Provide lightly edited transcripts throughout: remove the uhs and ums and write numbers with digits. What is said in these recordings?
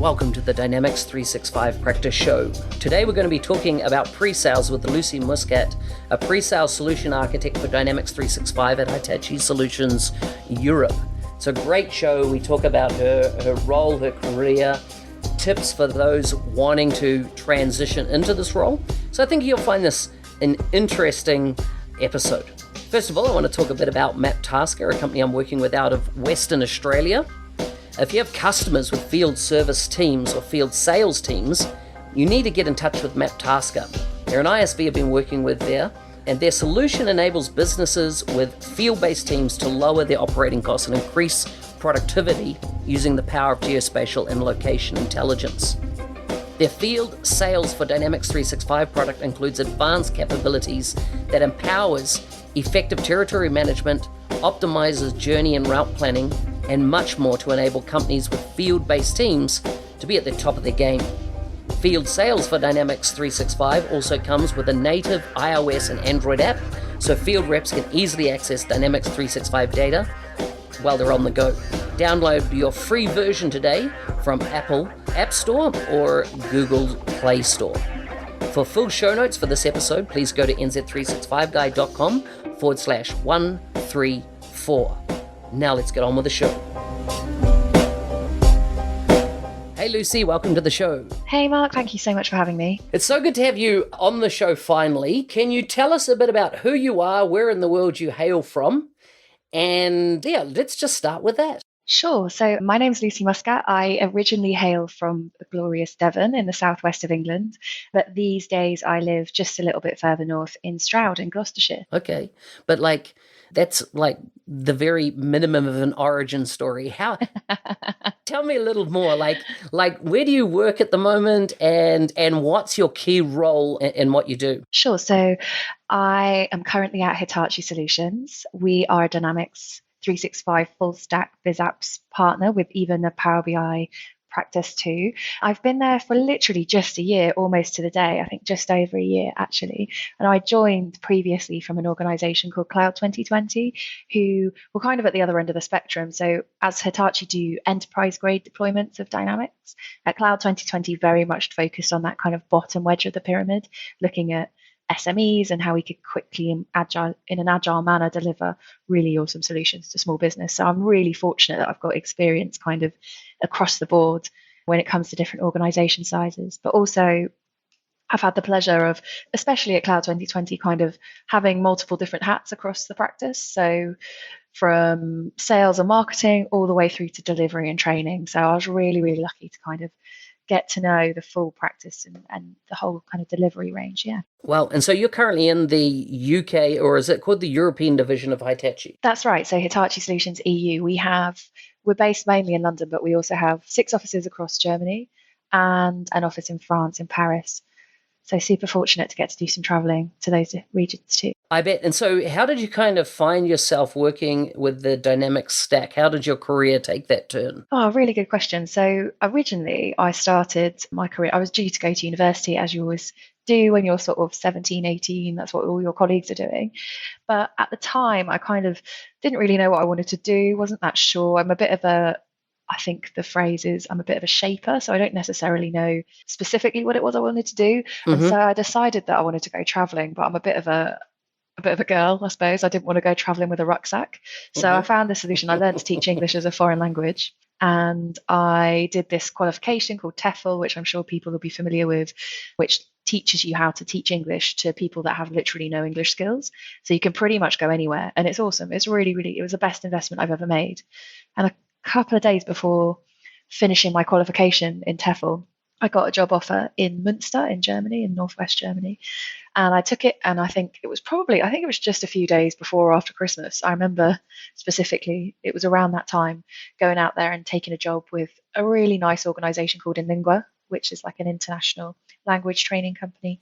Welcome to the Dynamics 365 Practice Show. Today we're going to be talking about PreSales with Lucy Muscat, a PreSales solution architect for Dynamics 365 at Hitachi Solutions Europe. It's a great show. We talk about her role, her career, tips for those wanting to transition into this role. So I think you'll find this an interesting episode. First of all, I want to talk a bit about MapTasker, a company I'm working with out of Western Australia. If you have customers with field service teams or field sales teams, you need to get in touch with MapTasker. They're an ISV I've been working with there, and their solution enables businesses with field-based teams to lower their operating costs and increase productivity using the power of geospatial and location intelligence. Their field sales for Dynamics 365 product includes advanced capabilities that empowers effective territory management, optimizes journey and route planning, and much more to enable companies with field-based teams to be at the top of their game. Field sales for Dynamics 365 also comes with a native iOS and Android app, so field reps can easily access Dynamics 365 data while they're on the go. Download your free version today from Apple App Store or Google Play Store. For full show notes for this episode, please go to nz365guide.com/134. Now let's get on with the show. Hey Lucy, welcome to the show. Hey Mark, thank you so much for having me. It's so good to have you on the show finally. Can you tell us a bit about who you are, where in the world you hail from? And yeah, let's just start with that. Sure. So my name's Lucy Muscat. I originally hail from the glorious Devon in the southwest of England, but these days I live just a little bit further north in Stroud in Gloucestershire. Okay, but that's the very minimum of an origin story. How? Tell me a little more. Like where do you work at the moment, and what's your key role in what you do? Sure. So I am currently at Hitachi Solutions. We are a Dynamics 365 full stack BizApps partner with even a Power BI practice too. I've been there for literally just a year, almost to the day, I think just over a year actually. And I joined previously from an organization called Cloud 2020, who were kind of at the other end of the spectrum. So as Hitachi do enterprise grade deployments of Dynamics, at Cloud 2020 very much focused on that kind of bottom wedge of the pyramid, looking at SMEs and how we could quickly and in an agile manner deliver really awesome solutions to small business. So I'm really fortunate that I've got experience kind of across the board when it comes to different organization sizes, but also I've had the pleasure of, especially at Cloud 2020, kind of having multiple different hats across the practice. So from sales and marketing all the way through to delivery and training. So I was really, really lucky to kind of get to know the full practice and the whole kind of delivery range, yeah. Well, and so you're currently in the UK, or is it called the European division of Hitachi? That's right. So Hitachi Solutions EU, we're based mainly in London, but we also have 6 offices across Germany and an office in France, in Paris. So super fortunate to get to do some traveling to those regions too. I bet. And so how did you kind of find yourself working with the Dynamics stack? How did your career take that turn? Oh, really good question. So originally I started my career, I was due to go to university, as you always do when you're sort of 17, 18, that's what all your colleagues are doing. But at the time, I kind of didn't really know what I wanted to do, wasn't that sure. I think the phrase is I'm a bit of a shaper, so I don't necessarily know specifically what it was I wanted to do. Mm-hmm. And so I decided that I wanted to go traveling, but I'm a bit of a girl, I suppose. I didn't want to go traveling with a rucksack. So I found the solution. I learned to teach English as a foreign language. And I did this qualification called TEFL, which I'm sure people will be familiar with, which teaches you how to teach English to people that have literally no English skills. So you can pretty much go anywhere. And it's awesome. It's really, really, it was the best investment I've ever made. And a couple of days before finishing my qualification in TEFL, I got a job offer in Münster in Germany, in northwest Germany. And I took it, and I think it was just a few days before or after Christmas. I remember specifically, it was around that time, going out there and taking a job with a really nice organization called Inlingua, which is like an international language training company.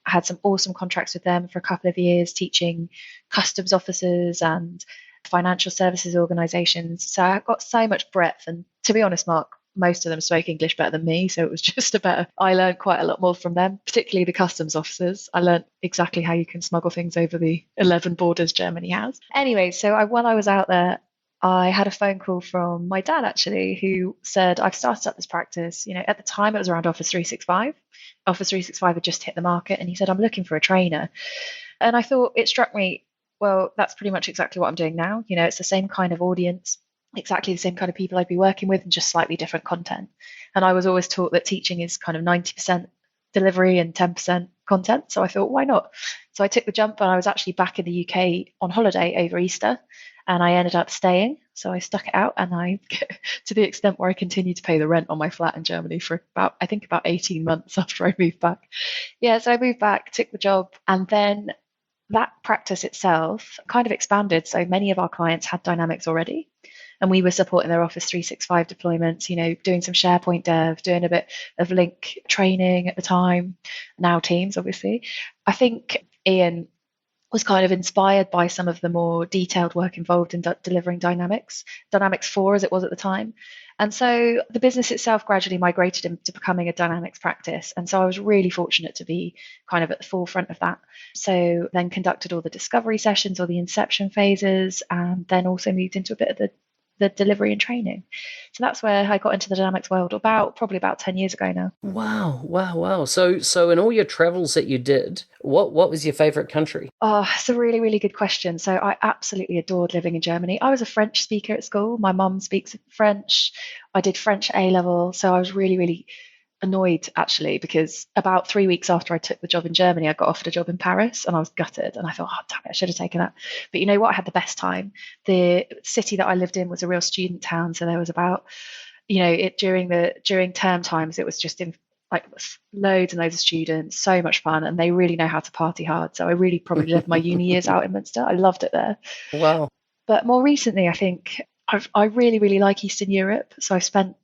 I had some awesome contracts with them for a couple of years, teaching customs officers and financial services organizations. So I got so much breadth. And to be honest, Mark, most of them spoke English better than me. So it was just I learned quite a lot more from them, particularly the customs officers. I learned exactly how you can smuggle things over the 11 borders Germany has. Anyway, so while I was out there, I had a phone call from my dad actually, who said, I've started up this practice. At the time it was around Office 365. Office 365 had just hit the market, and he said, I'm looking for a trainer. And I thought, it struck me, well, that's pretty much exactly what I'm doing now. It's the same kind of audience, exactly the same kind of people I'd be working with, and just slightly different content. And I was always taught that teaching is kind of 90% delivery and 10% content. So I thought, why not? So I took the jump, and I was actually back in the UK on holiday over Easter, and I ended up staying. So I stuck it out, and I, to the extent where I continued to pay the rent on my flat in Germany for about 18 months after I moved back. Yeah, so I moved back, took the job, and then that practice itself kind of expanded. So many of our clients had Dynamics already, and we were supporting their Office 365 deployments, doing some SharePoint dev, doing a bit of Link training at the time, now Teams, obviously. I think Ian was kind of inspired by some of the more detailed work involved in delivering Dynamics 4 as it was at the time. And so the business itself gradually migrated into becoming a Dynamics practice. And so I was really fortunate to be kind of at the forefront of that. So then conducted all the discovery sessions or the inception phases, and then also moved into a bit of the delivery and training. So that's where I got into the Dynamics world probably about 10 years ago now. Wow. So in all your travels that you did, what was your favorite country? Oh, it's a really, really good question. So I absolutely adored living in Germany. I was a French speaker at school. My mum speaks French. I did French A level. So I was really, really annoyed actually, because about 3 weeks after I took the job in Germany, I got offered a job in Paris, and I was gutted, and I thought, oh damn it, I should have taken that. But you know what, I had the best time. The city that I lived in was a real student town, so there was about during term times, it was just in like loads and loads of students, so much fun, and they really know how to party hard. So I really probably lived my uni years out in Munster. I loved it there. Wow. But more recently, I think I really, really like Eastern Europe. So I've spent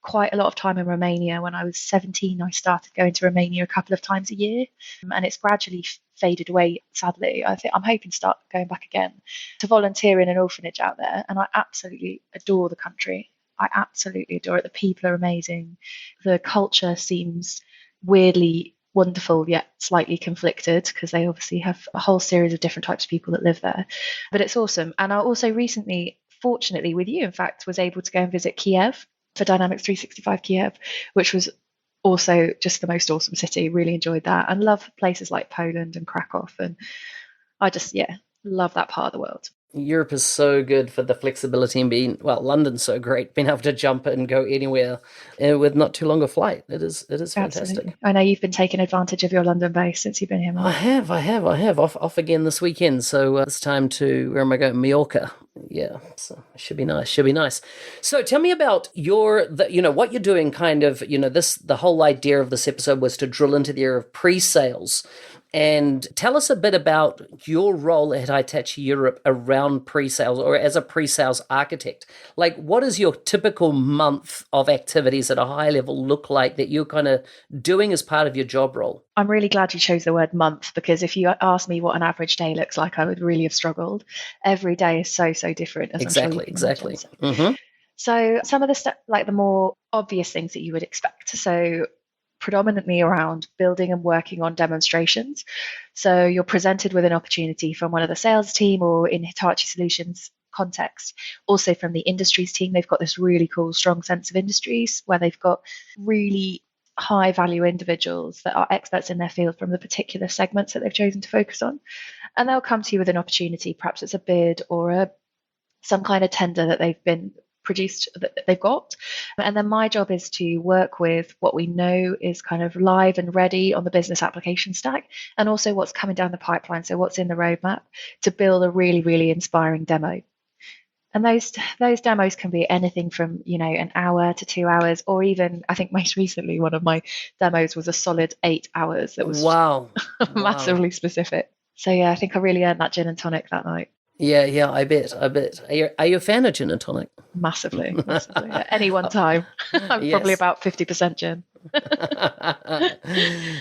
quite a lot of time in Romania. When I was 17, I started going to Romania a couple of times a year, and it's gradually faded away, sadly. I think I'm hoping to start going back again to volunteer in an orphanage out there, and I absolutely adore the country. I absolutely adore it. The people are amazing. The culture seems weirdly wonderful, yet slightly conflicted, because they obviously have a whole series of different types of people that live there. But it's awesome. And I also recently, fortunately with you, in fact, was able to go and visit Kiev for Dynamics 365 Kiev, which was also just the most awesome city. Really enjoyed that, and love places like Poland and Krakow. And I just, love that part of the world. Europe is so good for the flexibility and London's so great, being able to jump and go anywhere with not too long a flight. It is fantastic. Absolutely. I know you've been taking advantage of your London base since you've been here, Mark. I have. Off again this weekend. So it's time to, where am I going? Mallorca. Yeah, so it should be nice. So tell me about what you're doing, kind of, the whole idea of this episode was to drill into the area of pre-sales. And tell us a bit about your role at Hitachi Europe around pre-sales, or as a pre-sales architect. Like, what does your typical month of activities at a high level look like that you're kind of doing as part of your job role? I'm really glad you chose the word month, because if you asked me what an average day looks like, I would really have struggled. Every day is so different. Exactly. Mm-hmm. So some of the stuff, like the more obvious things that you would expect. So predominantly around building and working on demonstrations. So you're presented with an opportunity from one of the sales team, or in Hitachi Solutions context, also from the industries team. They've got this really cool, strong sense of industries where they've got really high value individuals that are experts in their field from the particular segments that they've chosen to focus on. And they'll come to you with an opportunity, perhaps it's a bid or some kind of tender that they've got. And then my job is to work with what we know is kind of live and ready on the business application stack, and also what's coming down the pipeline, so what's in the roadmap, to build a really, really inspiring demo. And those demos can be anything from, an hour to 2 hours, or even, I think most recently, one of my demos was a solid 8 hours. That was massively specific. So yeah, I think I really earned that gin and tonic that night. Yeah, I bet. Are you a fan of gin and tonic? Massively. At any one time. I'm probably about 50% gin.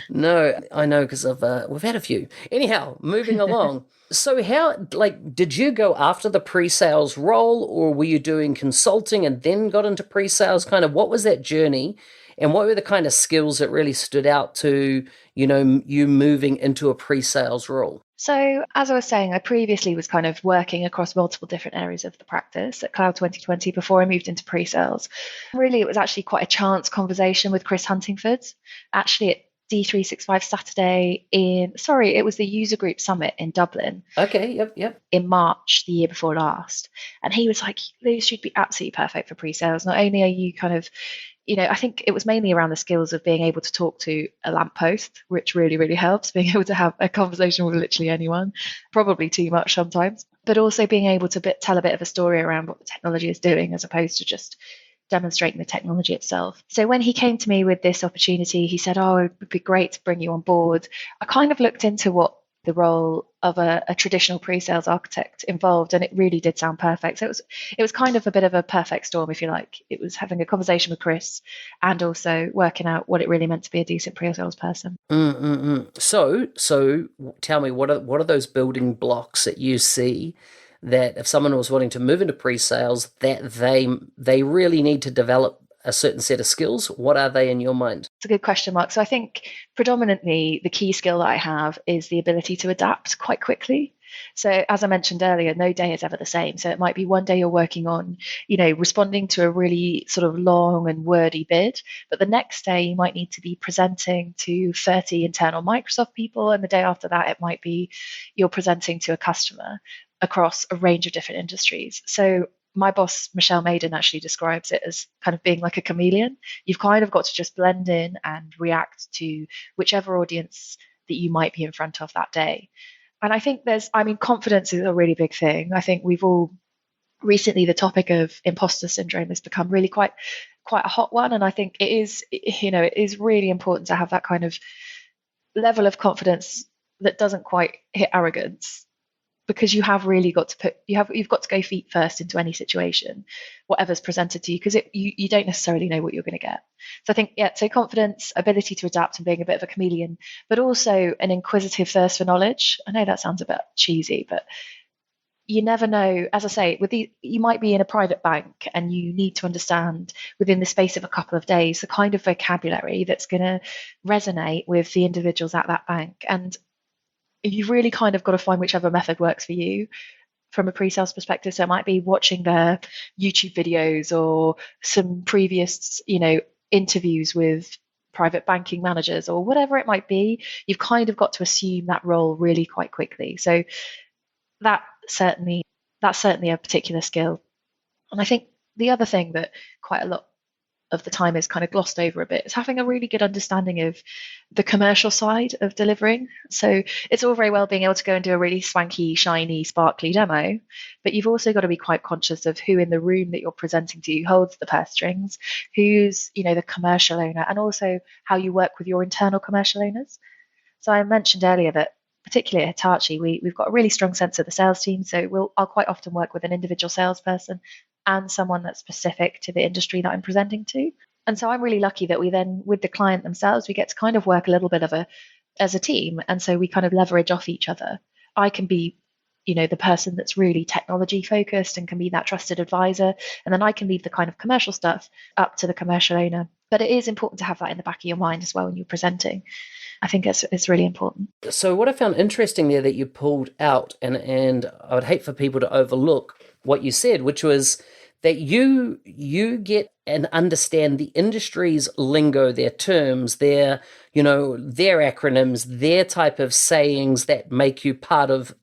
No, I know, because we've had a few. Anyhow, moving along. So how, did you go after the pre-sales role, or were you doing consulting and then got into pre-sales? Kind of, what was that journey? And what were the kind of skills that really stood out to, you moving into a pre-sales role? So, as I was saying, I previously was kind of working across multiple different areas of the practice at Cloud 2020 before I moved into pre-sales. Really, it was actually quite a chance conversation with Chris Huntingford, actually at D365 Saturday it was the user group summit in Dublin. Okay, yep. In March the year before last. And he was like, these should be absolutely perfect for pre-sales. Not only are you kind of, I think it was mainly around the skills of being able to talk to a lamppost, which really, really helps, being able to have a conversation with literally anyone, probably too much sometimes, but also being able to tell a bit of a story around what the technology is doing as opposed to just demonstrating the technology itself. So when he came to me with this opportunity, he said, it would be great to bring you on board. I kind of looked into what the role of a traditional pre-sales architect involved, and it really did sound perfect. So it was kind of a bit of a perfect storm, if you like. It was having a conversation with Chris and also working out what it really meant to be a decent pre-sales person. So tell me, what are those building blocks that you see that if someone was wanting to move into pre-sales, that they really need to develop a certain set of skills? What are they in your mind? It's a good question, Mark. So I think predominantly the key skill that I have is the ability to adapt quite quickly. So as I mentioned earlier, no day is ever the same. So it might be one day you're working on, responding to a really sort of long and wordy bid, but the next day you might need to be presenting to 30 internal Microsoft people, and the day after that it might be you're presenting to a customer across a range of different industries. So my boss, Michelle Maiden, actually describes it as kind of being like a chameleon. You've kind of got to just blend in and react to whichever audience that you might be in front of that day. And I think confidence is a really big thing. I think we've all recently, the topic of imposter syndrome has become really quite a hot one. And I think it is really important to have that kind of level of confidence that doesn't quite hit arrogance, because you have really got to you've got to go feet first into any situation, whatever's presented to you, because you don't necessarily know what you're going to get. So I think, so confidence, ability to adapt and being a bit of a chameleon, but also an inquisitive thirst for knowledge. I know that sounds a bit cheesy, but you never know. As I say, you might be in a private bank and you need to understand within the space of a couple of days the kind of vocabulary that's going to resonate with the individuals at that bank. And you've really kind of got to find whichever method works for you from a pre-sales perspective. So it might be watching their YouTube videos or some previous, interviews with private banking managers or whatever it might be. You've kind of got to assume that role really quite quickly. So that's certainly a particular skill. And I think the other thing that quite a lot of the time is kind of glossed over a bit is having a really good understanding of the commercial side of delivering. So it's all very well being able to go and do a really swanky, shiny, sparkly demo, but you've also got to be quite conscious of who in the room that you're presenting to holds the purse strings, who's, the commercial owner, and also how you work with your internal commercial owners. So I mentioned earlier that particularly at Hitachi, we've got a really strong sense of the sales team. So I'll quite often work with an individual salesperson and someone that's specific to the industry that I'm presenting to. And so I'm really lucky that we then, with the client themselves, we get to kind of work a little bit as a team. And so we kind of leverage off each other. I can be, the person that's really technology focused and can be that trusted advisor. And then I can leave the kind of commercial stuff up to the commercial owner. But it is important to have that in the back of your mind as well when you're presenting. I think it's really important. So what I found interesting there that you pulled out, and I would hate for people to overlook what you said, which was that you get and understand the industry's lingo, their terms, their acronyms, their type of sayings that make you part of,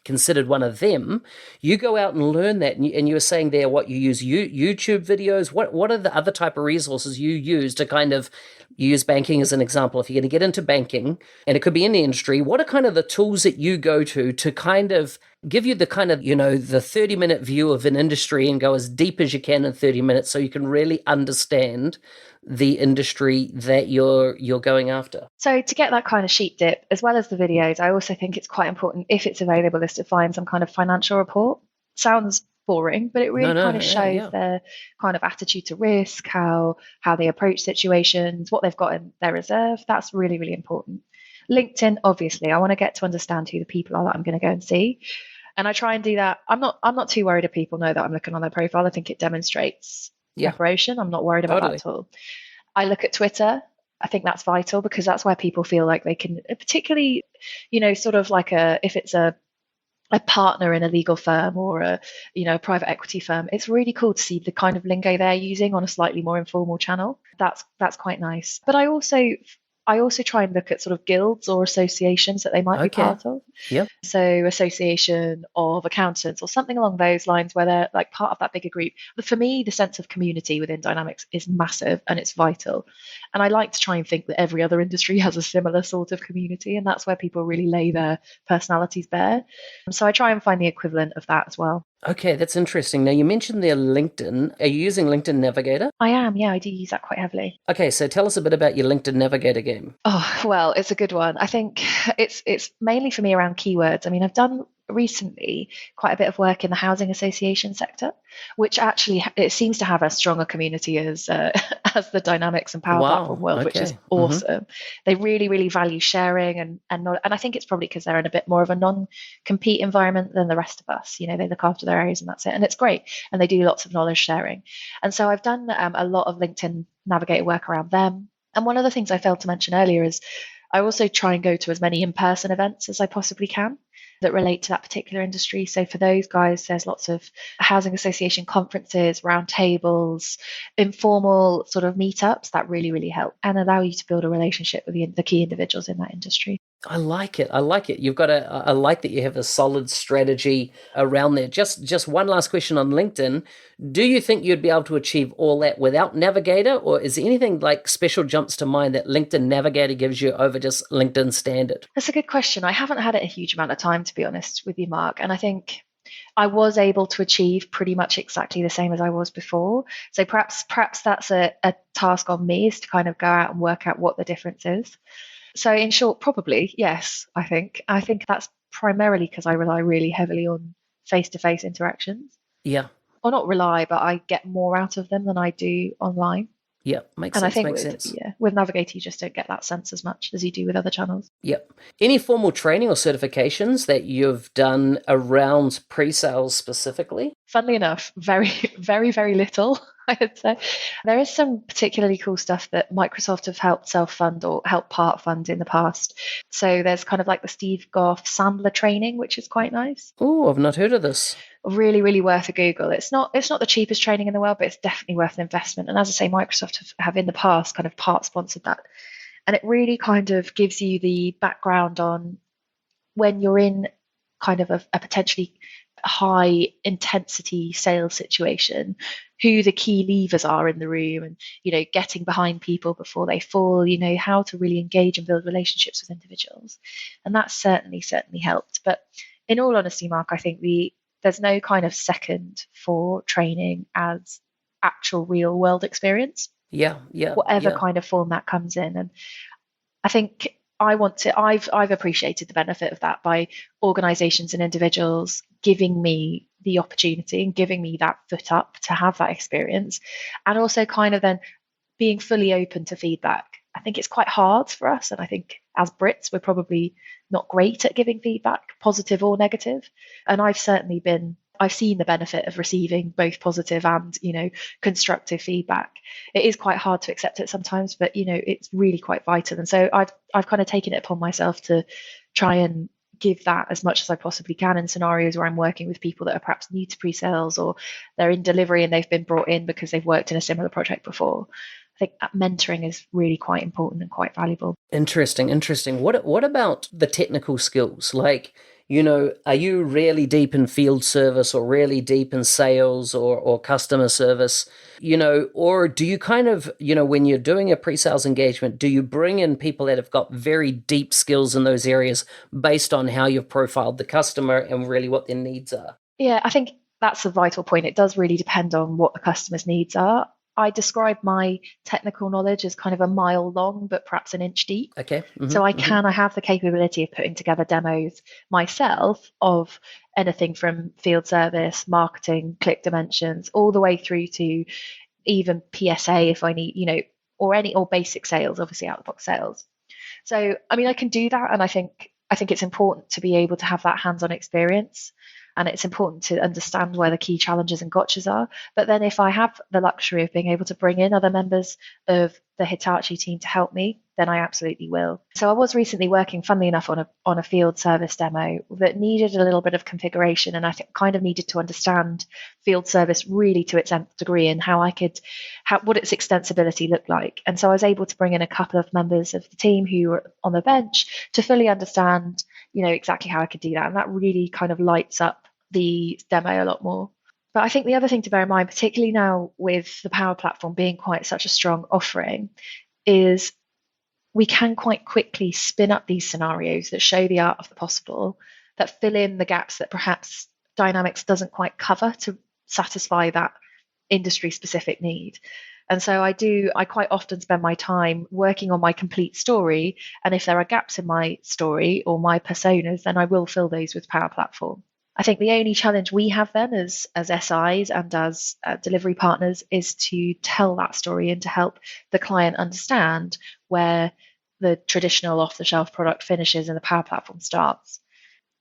considered one of them. You go out and learn that, and you were saying there what you use YouTube videos. What are the other type of resources you use to kind of use banking as an example? If you're going to get into banking, and it could be in the industry, what are kind of the tools that you go to kind of give you the kind of, the 30-minute view of an industry and go as deep as you can in 30 minutes so you can really understand the industry that you're going after? So to get that kind of sheep dip, as well as the videos, I also think it's quite important, if it's available, is to find some kind of financial report. Sounds boring, but it really kind of shows their kind of attitude to risk, how they approach situations, what they've got in their reserve. That's really, really important. LinkedIn, obviously, I want to get to understand who the people are that I'm going to go and see. And I try and do that. I'm not too worried if people know that I'm looking on their profile. I think it demonstrates preparation. I'm not worried about that at all. I look at Twitter. I think that's vital because that's where people feel like they can, particularly, sort of like if it's a partner in a legal firm or a private equity firm, it's really cool to see the kind of lingo they're using on a slightly more informal channel. That's quite nice. But I also try and look at sort of guilds or associations that they might be Okay. part of. Yep. So association of accountants or something along those lines where they're like part of that bigger group. But for me, the sense of community within Dynamics is massive and it's vital. And I like to try and think that every other industry has a similar sort of community, and that's where people really lay their personalities bare. So I try and find the equivalent of that as well. Okay, that's interesting. Now, you mentioned there LinkedIn. Are you using LinkedIn Navigator? I am, yeah, I do use that quite heavily. Okay, so tell us a bit about your LinkedIn Navigator game. Oh, well, it's a good one. I think it's mainly for me around keywords. I mean, I've done recently quite a bit of work in the housing association sector, which actually it seems to have a stronger community as as the Dynamics and Power Platform Wow. world, which is Okay. awesome. They really, really value sharing and I think it's probably because they're in a bit more of a non-compete environment than the rest of us. They look after their areas and that's it, and it's great. And they do lots of knowledge sharing. And so I've done a lot of LinkedIn Navigator work around them. And one of the things I failed to mention earlier is I also try and go to as many in-person events as I possibly can that relate to that particular industry. So for those guys, there's lots of housing association conferences, roundtables, informal sort of meetups that really, really help and allow you to build a relationship with the key individuals in that industry. I like it. I like it. I like that you have a solid strategy around there. Just one last question on LinkedIn. Do you think you'd be able to achieve all that without Navigator, or is there anything like special jumps to mind that LinkedIn Navigator gives you over just LinkedIn standard? That's a good question. I haven't had it a huge amount of time, to be honest with you, Mark. And I think I was able to achieve pretty much exactly the same as I was before. So perhaps that's a task on me, is to kind of go out and work out what the difference is. So in short, probably, yes, I think. I think that's primarily because I rely really heavily on face-to-face interactions. Yeah. Or not rely, but I get more out of them than I do online. Yeah, makes And I sense. think Makes sense. with Navigator, you just don't get that sense as much as you do with other channels. Yep. Any formal training or certifications that you've done around pre-sales specifically? Funnily enough, very, very, very little, I'd say. There is some particularly cool stuff that Microsoft have helped self-fund or help part fund in the past. So there's kind of like the Steve Goff Sandler training, which is quite nice. Oh, I've not heard of this. Really, really worth a Google. It's not the cheapest training in the world, but it's definitely worth an investment. And as I say, Microsoft have in the past kind of part sponsored that. And it really kind of gives you the background on when you're in kind of a potentially high intensity sales situation, who the key levers are in the room, and getting behind people before they fall, how to really engage and build relationships with individuals. And that certainly helped. But in all honesty, Mark, I think there's no kind of second for training as actual real world experience. Yeah. Whatever kind of form that comes in. And I think I've appreciated the benefit of that by organizations and individuals giving me the opportunity and giving me that foot up to have that experience, and also kind of then being fully open to feedback. I think it's quite hard for us, and I think as Brits, we're probably not great at giving feedback, positive or negative. And I've seen the benefit of receiving both positive and, constructive feedback. It is quite hard to accept it sometimes, but, it's really quite vital. And so I've kind of taken it upon myself to try and give that as much as I possibly can in scenarios where I'm working with people that are perhaps new to pre-sales, or they're in delivery and they've been brought in because they've worked in a similar project before. I think that mentoring is really quite important and quite valuable. Interesting. What about the technical skills? Like, are you really deep in field service or really deep in sales or customer service? Or do you kind of, when you're doing a pre-sales engagement, do you bring in people that have got very deep skills in those areas based on how you've profiled the customer and really what their needs are? Yeah, I think that's a vital point. It does really depend on what the customer's needs are. I describe my technical knowledge as kind of a mile long, but perhaps an inch deep. Okay. So I have the capability of putting together demos myself of anything from field service, marketing, click dimensions, all the way through to even PSA if I need, or basic sales, obviously out of the box sales. So, I mean, I can do that. And I think it's important to be able to have that hands-on experience. and it's important to understand where the key challenges and gotchas are. But then if I have the luxury of being able to bring in other members of the Hitachi team to help me, then I absolutely will. So I was recently working, funnily enough, on a field service demo that needed a little bit of configuration, and I kind of needed to understand field service really to its nth degree and what its extensibility looked like. And so I was able to bring in a couple of members of the team who were on the bench to fully understand, exactly how I could do that. And that really kind of lights up the demo a lot more. But I think the other thing to bear in mind, particularly now with the Power Platform being quite such a strong offering, is we can quite quickly spin up these scenarios that show the art of the possible, that fill in the gaps that perhaps Dynamics doesn't quite cover to satisfy that industry specific need. And so I quite often spend my time working on my complete story. And if there are gaps in my story or my personas, then I will fill those with Power Platform. I think the only challenge we have then as SIs and as delivery partners is to tell that story and to help the client understand where the traditional off-the-shelf product finishes and the Power Platform starts,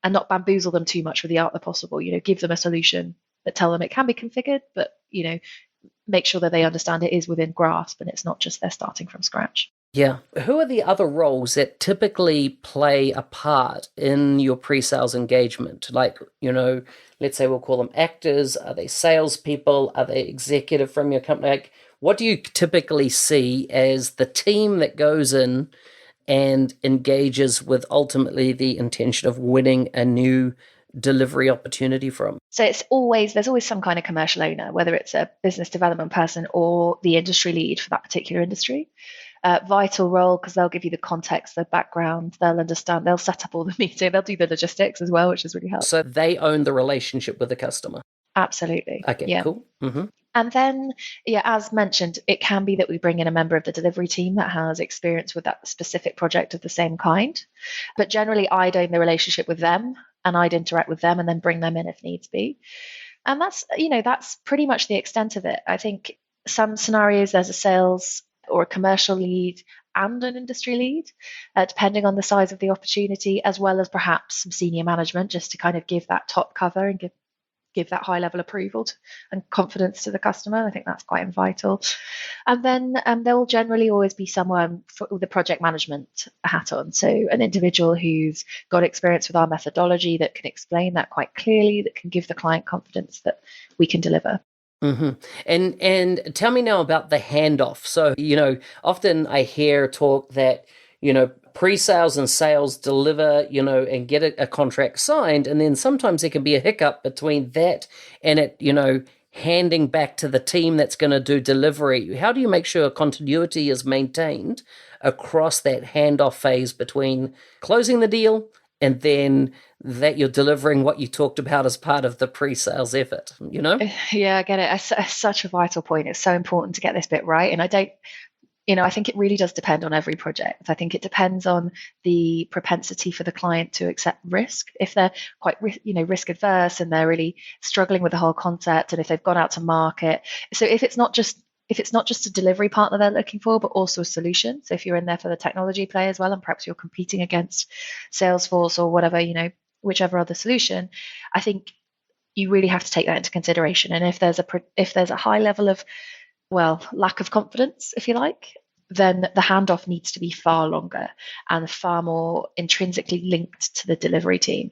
and not bamboozle them too much with the art of the possible. Give them a solution, but tell them it can be configured, but make sure that they understand it is within grasp and it's not just they're starting from scratch. Yeah. Who are the other roles that typically play a part in your pre-sales engagement? Like, let's say we'll call them actors. Are they salespeople? Are they executive from your company? Like, what do you typically see as the team that goes in and engages with ultimately the intention of winning a new delivery opportunity from? So there's always some kind of commercial owner, whether it's a business development person or the industry lead for that particular industry. Vital role, because they'll give you the context, the background, they'll understand, they'll set up all the meeting, they'll do the logistics as well, which is really helpful. So they own the relationship with the customer. Absolutely. Okay, yeah. Cool. Mm-hmm. And then, as mentioned, it can be that we bring in a member of the delivery team that has experience with that specific project of the same kind. But generally, I'd own the relationship with them and I'd interact with them and then bring them in if needs be. And that's pretty much the extent of it. I think some scenarios there's a sales or a commercial lead and an industry lead, depending on the size of the opportunity, as well as perhaps some senior management, just to kind of give that top cover and give that high level approval and confidence to the customer. I think that's quite vital. And then there will generally always be someone with the project management hat on. So an individual who's got experience with our methodology that can explain that quite clearly, that can give the client confidence that we can deliver. Mm-hmm. And tell me now about the handoff. So, often I hear talk that, pre-sales and sales deliver, and get a contract signed. And then sometimes there can be a hiccup between that and it, handing back to the team that's going to do delivery. How do you make sure continuity is maintained across that handoff phase between closing the deal and then that you're delivering what you talked about as part of the pre-sales effort, Yeah, I get it. It's such a vital point. It's so important to get this bit right. And I think it really does depend on every project. I think it depends on the propensity for the client to accept risk. If they're quite, risk adverse and they're really struggling with the whole concept, and if they've gone out to market. So if it's not just a delivery partner they're looking for, but also a solution. So if you're in there for the technology play as well, and perhaps you're competing against Salesforce or whatever, whichever other solution, I think you really have to take that into consideration. And if there's a high level of, lack of confidence, if you like, then the handoff needs to be far longer and far more intrinsically linked to the delivery team.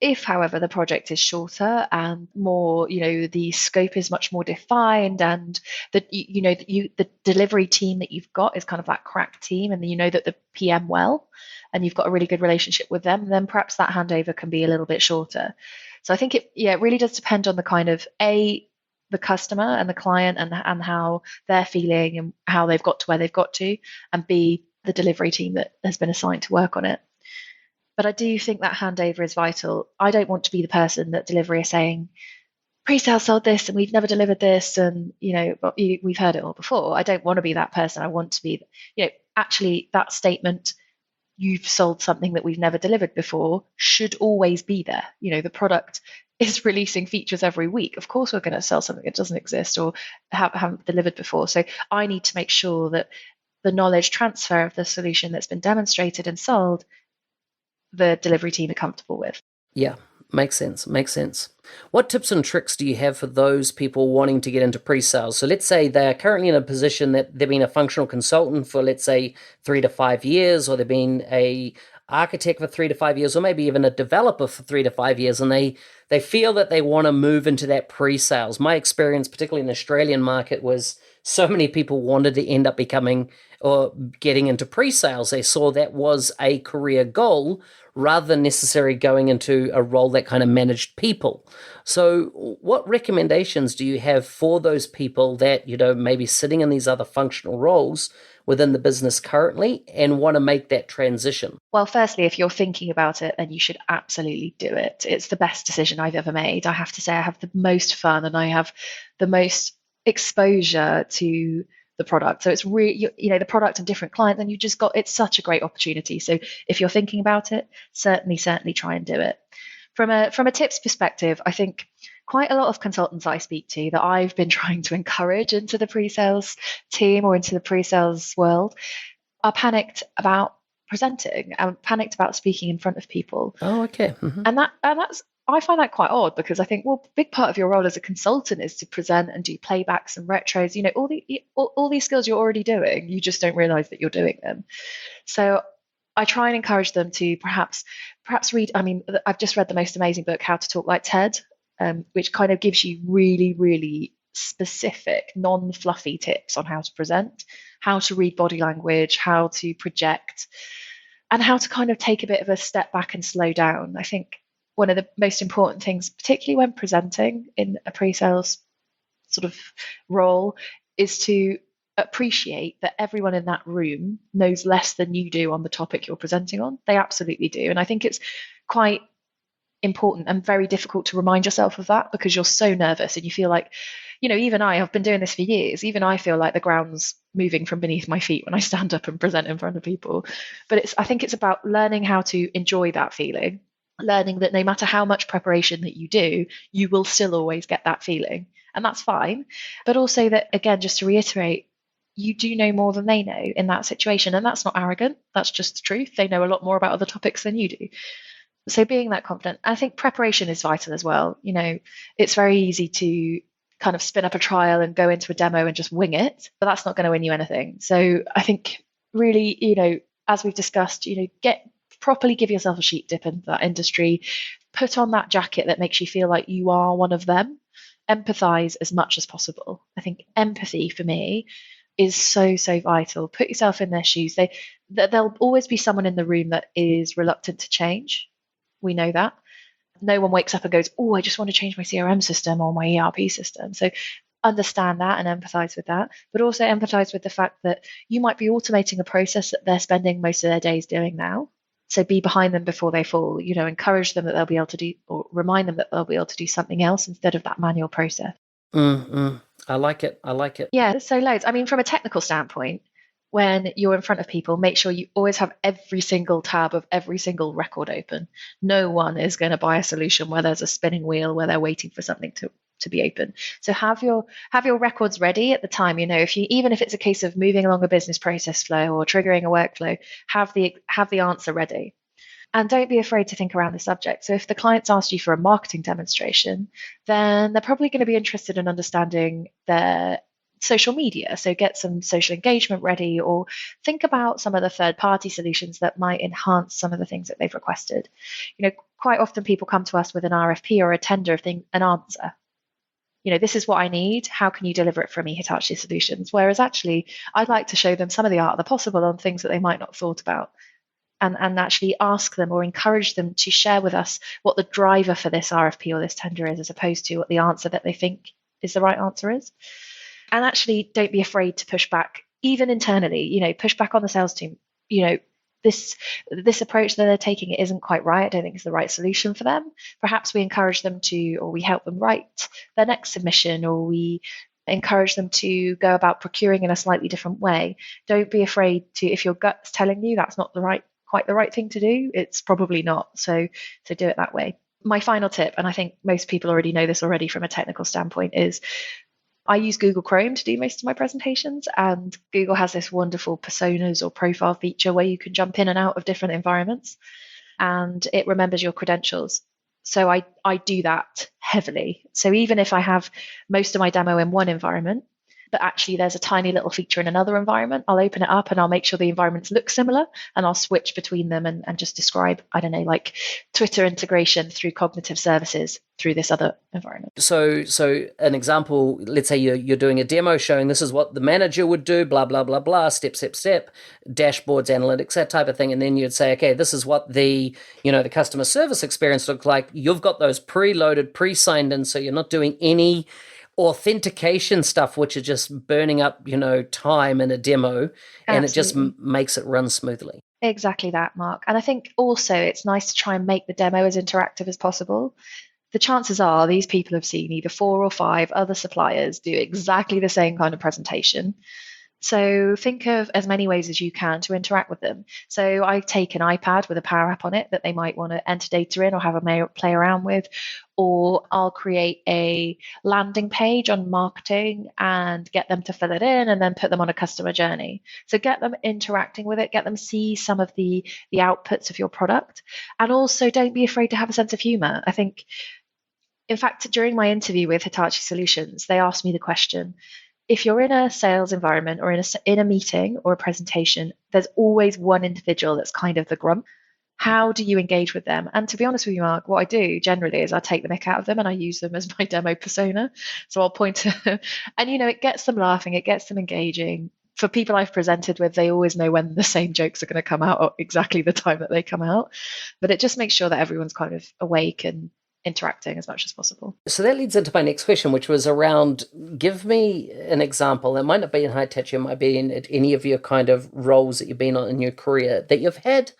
If, however, the project is shorter and more, the scope is much more defined, and the delivery team that you've got is kind of that crack team, and you know that the PM well, and you've got a really good relationship with them, then perhaps that handover can be a little bit shorter. So I think it really does depend on the kind of the customer and the client and how they're feeling and how they've got to where they've got to, and B, the delivery team that has been assigned to work on it. But I do think that handover is vital. I don't want to be the person that delivery is saying, pre-sales sold this and we've never delivered this, and we've heard it all before. I don't want to be that person. I want to be, actually that statement, you've sold something that we've never delivered before, should always be there. The product is releasing features every week. Of course we're going to sell something that doesn't exist or haven't delivered before. So I need to make sure that the knowledge transfer of the solution that's been demonstrated and sold, the delivery team are comfortable with. Yeah. Makes sense. Makes sense. What tips and tricks do you have for those people wanting to get into pre-sales? So let's say they're currently in a position that they've been a functional consultant for, let's say, 3 to 5 years, or they've been a architect for 3 to 5 years, or maybe even a developer for 3 to 5 years, and they feel that they want to move into that pre-sales. My experience, particularly in the Australian market, was so many people wanted to end up becoming or getting into pre-sales. They saw that was a career goal rather than necessarily going into a role that kind of managed people. So what recommendations do you have for those people that, maybe sitting in these other functional roles within the business currently and want to make that transition? Well, firstly, if you're thinking about it, then you should absolutely do it. It's the best decision I've ever made. I have to say, I have the most fun and I have the most exposure to the product. So it's really, the product and different clients, and it's such a great opportunity. So if you're thinking about it, certainly try and do it. From a tips perspective, I think quite a lot of consultants I speak to that I've been trying to encourage into the pre-sales team or into the pre-sales world are panicked about presenting and panicked about speaking in front of people. Oh, okay. Mm-hmm. And that's I find that quite odd, because I think, well, a big part of your role as a consultant is to present and do playbacks and retros. All these skills you're already doing. You just don't realize that you're doing them. So I try and encourage them to perhaps read. I mean, I've just read the most amazing book, How to Talk Like Ted, which kind of gives you really, really specific, non-fluffy tips on how to present, how to read body language, how to project, and how to kind of take a bit of a step back and slow down. I think one of the most important things, particularly when presenting in a pre-sales sort of role, is to appreciate that everyone in that room knows less than you do on the topic you're presenting on. They absolutely do. And I think it's quite important and very difficult to remind yourself of that, because you're so nervous and you feel like, even I have been doing this for years. Even I feel like the ground's moving from beneath my feet when I stand up and present in front of people. But I think it's about learning how to enjoy that feeling, learning that no matter how much preparation that you do, you will still always get that feeling. And that's fine. But also that, again, just to reiterate, you do know more than they know in that situation. And that's not arrogant. That's just the truth. They know a lot more about other topics than you do. So being that confident, I think preparation is vital as well. It's very easy to kind of spin up a trial and go into a demo and just wing it, but that's not going to win you anything. So I think really, as we've discussed, properly give yourself a sheep dip into that industry, put on that jacket that makes you feel like you are one of them, empathize as much as possible. I think empathy for me is so vital. Put yourself in their shoes. There'll always be someone in the room that is reluctant to change. We know that. No one wakes up and goes, oh, I just want to change my CRM system or my ERP system. So understand that and empathize with that, but also empathize with the fact that you might be automating a process that they're spending most of their days doing now. So be behind them before they fall. Encourage them that they'll be able to do, or remind them that they'll be able to do something else instead of that manual process. I like it. Yeah, so loads. I mean, from a technical standpoint, when you're in front of people, make sure you always have every single tab of every single record open. No one is going to buy a solution where there's a spinning wheel, where they're waiting for something to be open. So have your records ready at the time. Even if it's a case of moving along a business process flow or triggering a workflow, have the answer ready. And don't be afraid to think around the subject. So if the client's asked you for a marketing demonstration, then they're probably going to be interested in understanding their social media. So get some social engagement ready, or think about some of the third-party solutions that might enhance some of the things that they've requested. Quite often people come to us with an RFP or a tender an answer. This is what I need. How can you deliver it for me, Hitachi Solutions? Whereas actually, I'd like to show them some of the art of the possible on things that they might not have thought about, and actually ask them or encourage them to share with us what the driver for this RFP or this tender is, as opposed to what the answer that they think is the right answer is. And actually, don't be afraid to push back, even internally, push back on the sales team. This approach that they're taking, it isn't quite right. I don't think it's the right solution for them. Perhaps we encourage them to, or we help them write their next submission, or we encourage them to go about procuring in a slightly different way. Don't be afraid to, if your gut's telling you that's not quite the right thing to do, it's probably not. So do it that way. My final tip, and I think most people already know this already from a technical standpoint, is I use Google Chrome to do most of my presentations, and Google has this wonderful personas or profile feature where you can jump in and out of different environments, and it remembers your credentials. So I do that heavily. So even if I have most of my demo in one environment, but actually there's a tiny little feature in another environment, I'll open it up and I'll make sure the environments look similar, and I'll switch between them and just describe, I don't know, like Twitter integration through cognitive services through this other environment. So an example, let's say you're doing a demo showing this is what the manager would do, blah, blah, blah, blah, step, dashboards, analytics, that type of thing. And then you'd say, okay, this is what the customer service experience looked like. You've got those preloaded, pre-signed in, so you're not doing any authentication stuff, which is just burning up, time in a demo. And Absolutely. It just makes it run smoothly. Exactly that, Mark. And I think also it's nice to try and make the demo as interactive as possible. The chances are these people have seen either 4 or 5 other suppliers do exactly the same kind of presentation. So think of as many ways as you can to interact with them. So I take an iPad with a Power App on it that they might want to enter data in or have a play around with, or I'll create a landing page on marketing and get them to fill it in and then put them on a customer journey. So get them interacting with it, get them see some of the outputs of your product, and also don't be afraid to have a sense of humor. I think, in fact, during my interview with Hitachi Solutions, they asked me the question, if you're in a sales environment or in a meeting or a presentation, there's always one individual that's kind of the grump. How do you engage with them? And to be honest with you, Mark, what I do generally is I take the mick out of them and I use them as my demo persona. So I'll point to them and, it gets them laughing, it gets them engaging. For people I've presented with, they always know when the same jokes are going to come out at exactly the time that they come out. But it just makes sure that everyone's kind of awake and interacting as much as possible. So that leads into my next question, which was around, give me an example. It might not be in high tech, it might be in any of your kind of roles that you've been on in your career, that you've had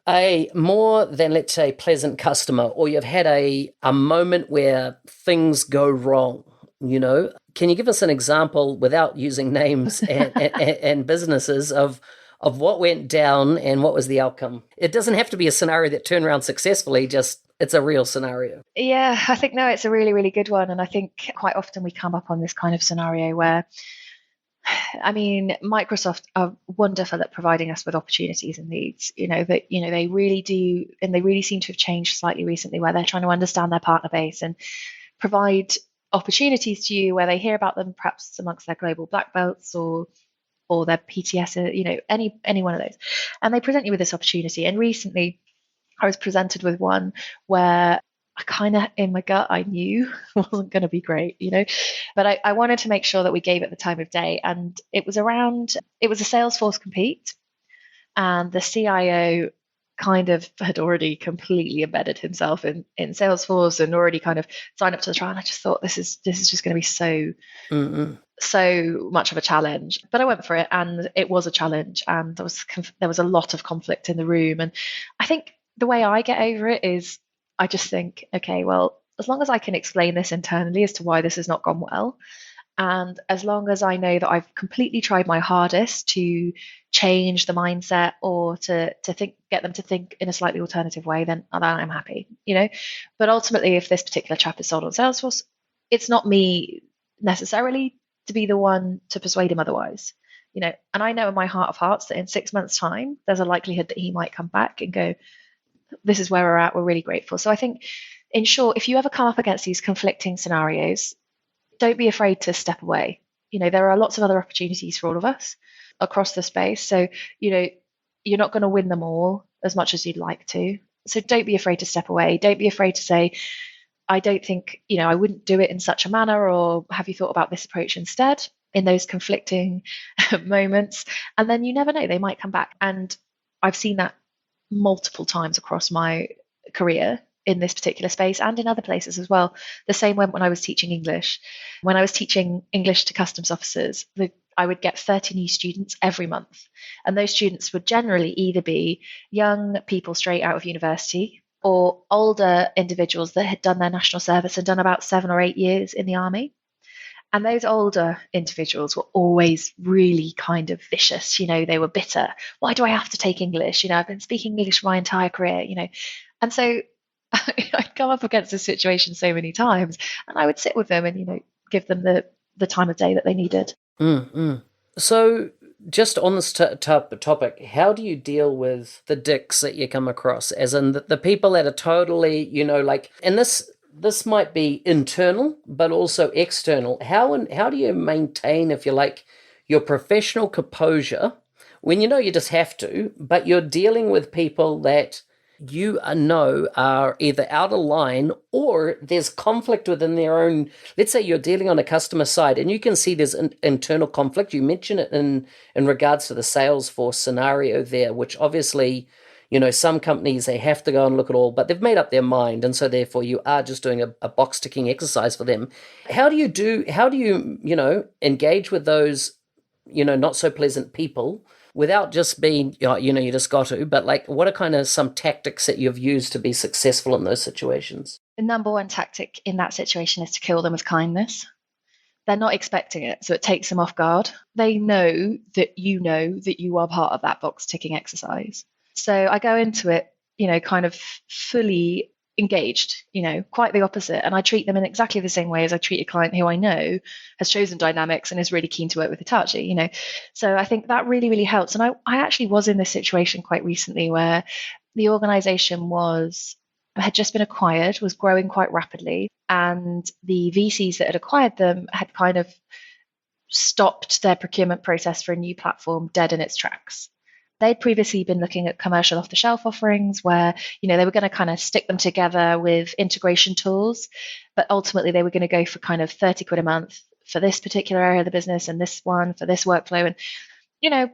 a more than, let's say, pleasant customer, or you've had a moment where things go wrong. Can you give us an example without using names and businesses of what went down and what was the outcome? It doesn't have to be a scenario that turned around successfully, just it's a real scenario. Yeah, I think, no, it's a really, really good one. And I think quite often we come up on this kind of scenario where, Microsoft are wonderful at providing us with opportunities and leads, they really do. And they really seem to have changed slightly recently, where they're trying to understand their partner base and provide opportunities to you where they hear about them perhaps amongst their global black belts or their PTS, any one of those. And they present you with this opportunity. And recently I was presented with one where I kind of, in my gut, I knew wasn't going to be great, but I wanted to make sure that we gave it the time of day. And it was a Salesforce compete, and the CIO kind of had already completely embedded himself in Salesforce and already kind of signed up to the trial. And I just thought, this is just going to be so much of a challenge. But I went for it, and it was a challenge, and there was a lot of conflict in the room. And I think the way I get over it is I just think, okay, well, as long as I can explain this internally as to why this has not gone well, and as long as I know that I've completely tried my hardest to change the mindset or to get them to think in a slightly alternative way, then I'm happy, But ultimately, if this particular chap is sold on Salesforce, it's not me necessarily to be the one to persuade him otherwise, And I know in my heart of hearts that in 6 months' time, there's a likelihood that he might come back and go, this is where we're at, we're really grateful. So I think, in short, if you ever come up against these conflicting scenarios, don't be afraid to step away. There are lots of other opportunities for all of us across the space. So, you're not going to win them all as much as you'd like to. So don't be afraid to step away. Don't be afraid to say, I don't think, I wouldn't do it in such a manner, or have you thought about this approach instead, in those conflicting moments? And then you never know, they might come back. And I've seen that multiple times across my career in this particular space and in other places as well. The same went when I was teaching English. When I was teaching English to customs officers, I would get 30 new students every month. And those students would generally either be young people straight out of university or older individuals that had done their national service and done about 7 or 8 years in the army. And those older individuals were always really kind of vicious. They were bitter. Why do I have to take English? I've been speaking English my entire career, And so I'd come up against this situation so many times, and I would sit with them and, give them the time of day that they needed. Mm-hmm. So just on this topic, how do you deal with the dicks that you come across? As in the people that are totally, and this might be internal, but also external. How do you maintain, if you like, your professional composure when you just have to, but you're dealing with people that you know are either out of line or there's conflict within their own. Let's say you're dealing on a customer side and you can see there's internal conflict. You mention it in regards to the Salesforce scenario there, which obviously, some companies, they have to go and look at all, but they've made up their mind, and so therefore you are just doing a box ticking exercise for them. How do you engage with those not so pleasant people without just being, you just got to, but like, what are kind of some tactics that you've used to be successful in those situations? The number one tactic in that situation is to kill them with kindness. They're not expecting it, so it takes them off guard. They know that you are part of that box ticking exercise. So I go into it, kind of fully engaged, quite the opposite. And I treat them in exactly the same way as I treat a client who I know has chosen Dynamics and is really keen to work with Hitachi, So I think that really, really helps. And I actually was in this situation quite recently where the organization had just been acquired, was growing quite rapidly, and the VCs that had acquired them had kind of stopped their procurement process for a new platform dead in its tracks. They'd previously been looking at commercial off-the-shelf offerings where, they were going to kind of stick them together with integration tools, but ultimately they were going to go for kind of 30 quid a month for this particular area of the business and this one for this workflow. And,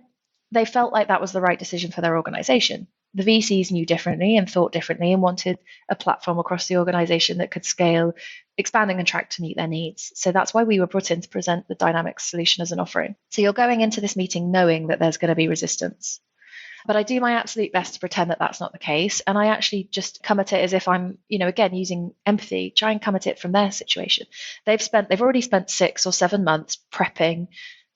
they felt like that was the right decision for their organization. The VCs knew differently and thought differently and wanted a platform across the organization that could scale, expand and contract to meet their needs. So that's why we were brought in to present the Dynamics solution as an offering. So you're going into this meeting knowing that there's going to be resistance. But I do my absolute best to pretend that that's not the case. And I actually just come at it as if I'm, again, using empathy, try and come at it from their situation. They've already spent 6 or 7 months prepping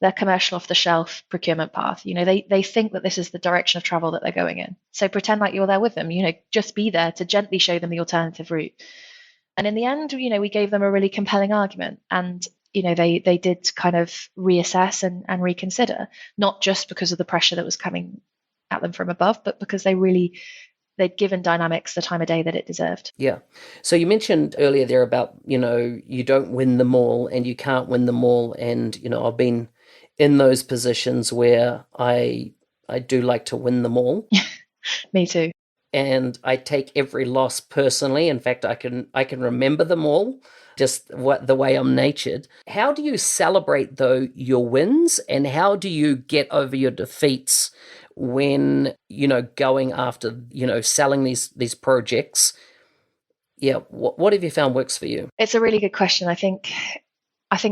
their commercial off-the-shelf procurement path. They think that this is the direction of travel that they're going in. So pretend like you're there with them, just be there to gently show them the alternative route. And in the end, we gave them a really compelling argument. And, they did kind of reassess and reconsider, not just because of the pressure that was coming at them from above, but because they'd given Dynamics the time of day that it deserved. Yeah. So you mentioned earlier there about, you don't win them all and you can't win them all. And, I've been in those positions where I do like to win them all. Me too. And I take every loss personally. In fact, I can remember them all, just the way I'm natured. How do you celebrate, though, your wins, and how do you get over your defeats when, going after, selling these projects? Yeah, what have you found works for you? It's a really good question. I think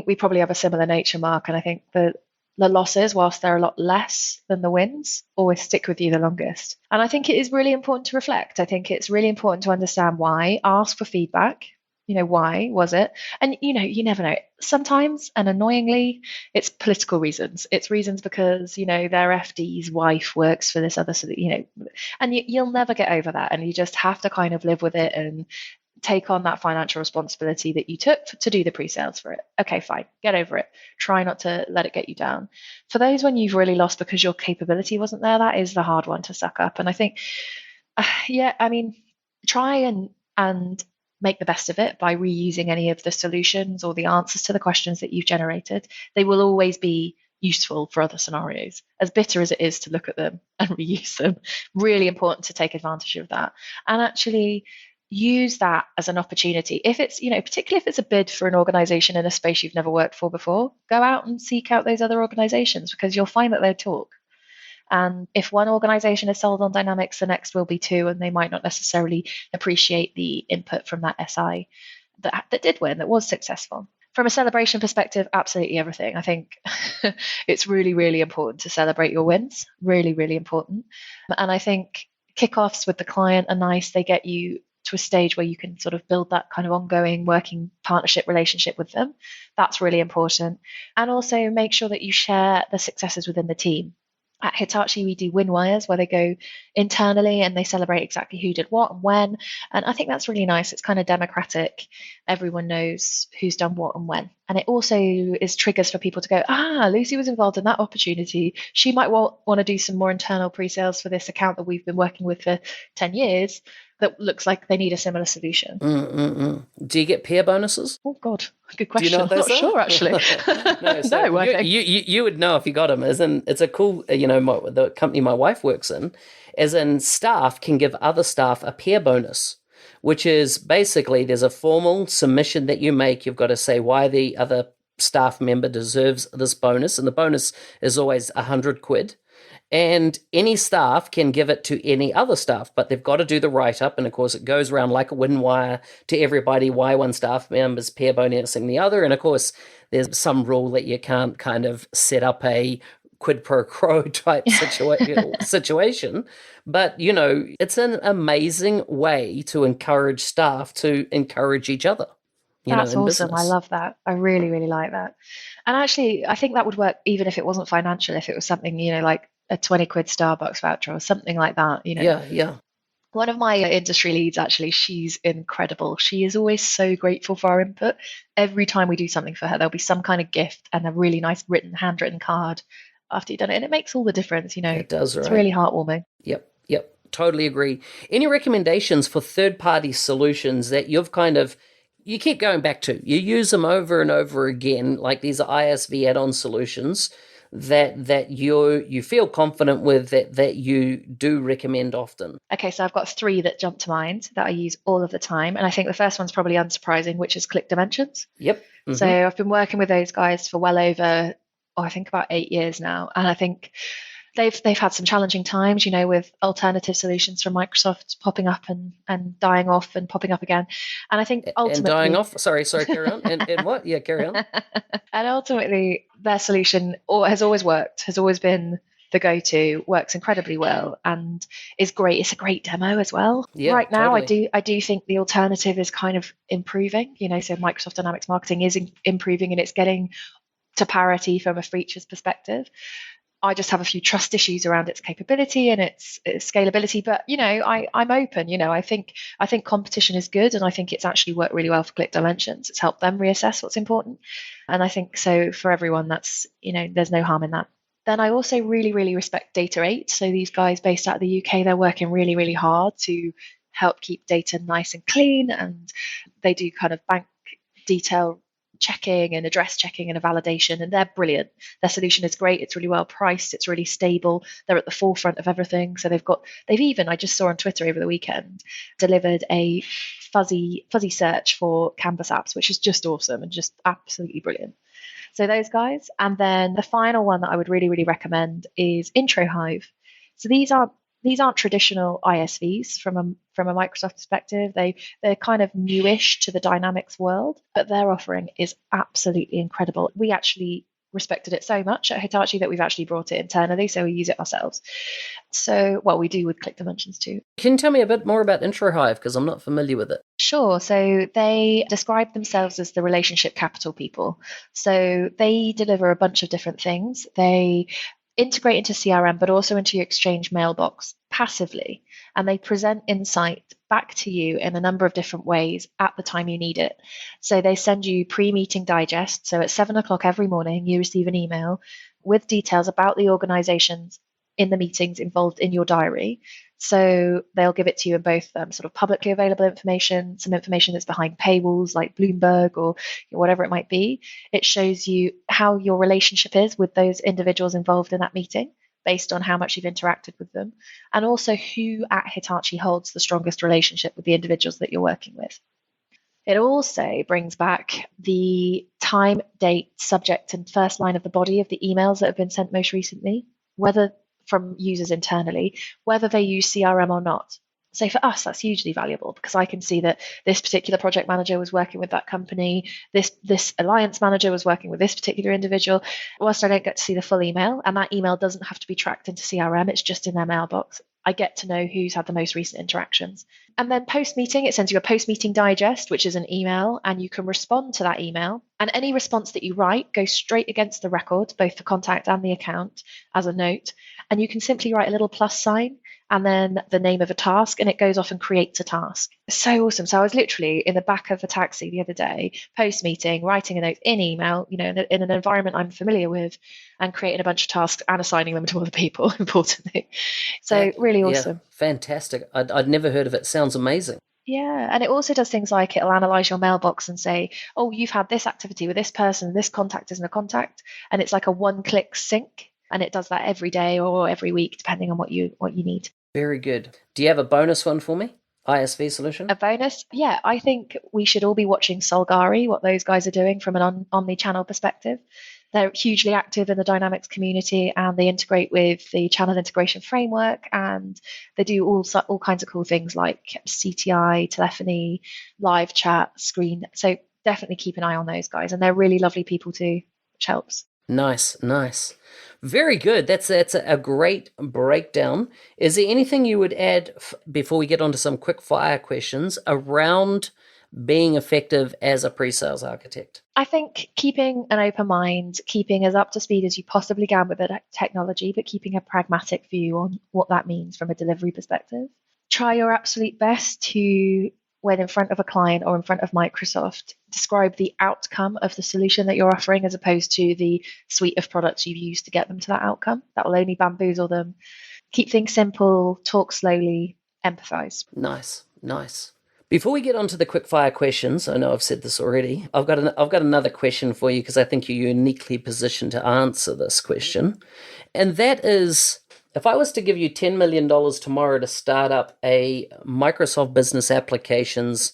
we probably have a similar nature, Mark, and I think that the losses, whilst they're a lot less than the wins, always stick with you the longest. And I think it is really important to reflect. I think it's really important to understand why, ask for feedback. Why was it? And, you never know. Sometimes, and annoyingly, it's political reasons. It's reasons because, their FD's wife works for this other, and you'll never get over that. And you just have to kind of live with it and take on that financial responsibility that you took to do the pre-sales for it. Okay, fine. Get over it. Try not to let it get you down. For those when you've really lost because your capability wasn't there, that is the hard one to suck up. And I think, try and make the best of it by reusing any of the solutions or the answers to the questions that you've generated. They will always be useful for other scenarios, as bitter as it is to look at them and reuse them. Really important to take advantage of that and actually use that as an opportunity. If it's, particularly if it's a bid for an organization in a space you've never worked for before, go out and seek out those other organizations because you'll find that they'll talk. And if one organization is sold on Dynamics, the next will be too, and they might not necessarily appreciate the input from that SI that did win, that was successful. From a celebration perspective, absolutely everything. I think it's really, really important to celebrate your wins. Really, really important. And I think kickoffs with the client are nice. They get you to a stage where you can sort of build that kind of ongoing working partnership relationship with them. That's really important. And also make sure that you share the successes within the team. At Hitachi, we do win wires where they go internally and they celebrate exactly who did what and when. And I think that's really nice. It's kind of democratic. Everyone knows who's done what and when. And it also is triggers for people to go, Lucy was involved in that opportunity. She might want to do some more internal pre-sales for this account that we've been working with for 10 years that looks like they need a similar solution. Do you get peer bonuses? Oh, God. Good question. Do you know what those I'm not are? sure, actually. No, so No, I think. you would know if you got them. As in, it's a cool, the company my wife works in, as in staff can give other staff a peer bonus, which is basically there's a formal submission that you make. You've got to say why the other staff member deserves this bonus, and the bonus is always 100 quid. And any staff can give it to any other staff, but they've got to do the write-up. And, of course, it goes around like a win wire to everybody why one staff member's peer bonusing the other. And, of course, there's some rule that you can't kind of set up a quid pro quo type situation. But, it's an amazing way to encourage staff to encourage each other. That's awesome. Business. I love that. I really, really like that. And actually, I think that would work even if it wasn't financial, if it was something, like a 20 quid Starbucks voucher or something like that. Yeah. One of my industry leads, actually, she's incredible. She is always so grateful for our input. Every time we do something for her, there'll be some kind of gift and a really nice handwritten card after you've done it. And it makes all the difference, It does, right? It's really heartwarming. Yep. Totally agree. Any recommendations for third-party solutions that you keep going back to? You use them over and over again, like these ISV add-on solutions that you feel confident with, that you do recommend often. Okay, so I've got 3 that jump to mind that I use all of the time. And I think the first one's probably unsurprising, which is Click Dimensions. Yep. Mm-hmm. So I've been working with those guys for well over, I think about 8 years now. And I think they've had some challenging times, with alternative solutions from Microsoft popping up and dying off and popping up again. And I think ultimately... And dying off? Sorry, carry on. And what? Yeah, carry on. And ultimately, their solution has always worked, has always been the go-to, works incredibly well, and is great. It's a great demo as well. Yeah, right now, totally. I do think the alternative is kind of improving. So Microsoft Dynamics Marketing is improving, and it's getting to parity from a features perspective. I just have a few trust issues around its capability and its scalability. But, I'm open. I think competition is good, and I think it's actually worked really well for Click Dimensions. It's helped them reassess what's important. And I think so for everyone, that's, there's no harm in that. Then I also really, really respect Data 8. So these guys based out of the UK, they're working really, really hard to help keep data nice and clean. And they do kind of bank detail checking and address checking and a validation, and they're brilliant. Their solution is great. It's really well priced. It's really stable. They're at the forefront of everything. So they've even, I just saw on Twitter over the weekend, delivered a fuzzy search for Canvas apps, which is just awesome and just absolutely brilliant. So those guys. And then the final one that I would really, really recommend is Intro Hive. So these aren't traditional ISVs from a Microsoft perspective. They're kind of newish to the Dynamics world, but their offering is absolutely incredible. We actually respected it so much at Hitachi that we've actually brought it internally, so we use it ourselves. So, we do with Click Dimensions too. Can you tell me a bit more about Intro Hive, because I'm not familiar with it? Sure. So they describe themselves as the relationship capital people. So they deliver a bunch of different things. They integrate into CRM, but also into your Exchange mailbox passively. And they present insight back to you in a number of different ways at the time you need it. So they send you pre-meeting digest. So at 7:00 every morning, you receive an email with details about the organizations in the meetings involved in your diary. So they'll give it to you in both sort of publicly available information, some information that's behind paywalls like Bloomberg or whatever it might be. It shows you how your relationship is with those individuals involved in that meeting based on how much you've interacted with them, and also who at Hitachi holds the strongest relationship with the individuals that you're working with. It also brings back the time, date, subject, and first line of the body of the emails that have been sent most recently, whether from users internally, whether they use CRM or not. So for us, that's hugely valuable because I can see that this particular project manager was working with that company, this alliance manager was working with this particular individual. Whilst I don't get to see the full email, and that email doesn't have to be tracked into CRM, it's just in their mailbox, I get to know who's had the most recent interactions. And then post-meeting, it sends you a post-meeting digest, which is an email, and you can respond to that email. And any response that you write goes straight against the record, both the contact and the account, as a note. And you can simply write a little plus sign and then the name of a task, and it goes off and creates a task. It's so awesome. So I was literally in the back of a taxi the other day, post meeting, writing a note in email, in an environment I'm familiar with, and creating a bunch of tasks and assigning them to other people, importantly. So really Yeah, awesome. fantastic. I'd never heard of it. Sounds amazing. Yeah, and it also does things like it'll analyze your mailbox and say, oh, you've had this activity with this person, this contact isn't a contact, and it's like a one-click sync, and it does that every day or every week, depending on what you need. Very good. Do you have a bonus one for me? ISV solution? A bonus? Yeah, I think we should all be watching Solgari, what those guys are doing from an omni-channel perspective. They're hugely active in the Dynamics community, and they integrate with the channel integration framework, and they do all kinds of cool things like CTI, telephony, live chat, screen. So definitely keep an eye on those guys, and they're really lovely people too, which helps. Nice, nice. Very good. That's a great breakdown. Is there anything you would add before we get on to some quick fire questions around being effective as a pre-sales architect? I think keeping an open mind, keeping as up to speed as you possibly can with the technology, but keeping a pragmatic view on what that means from a delivery perspective. Try your absolute best to, when in front of a client or in front of Microsoft, describe the outcome of the solution that you're offering as opposed to the suite of products you've used to get them to that outcome. That will only bamboozle them. Keep things simple, talk slowly, empathize. Nice, nice. Before we get on to the quick fire questions, I know I've said this already. I've got another question for you because I think you're uniquely positioned to answer this question. And that is, if I was to give you $10 million tomorrow to start up a Microsoft Business Applications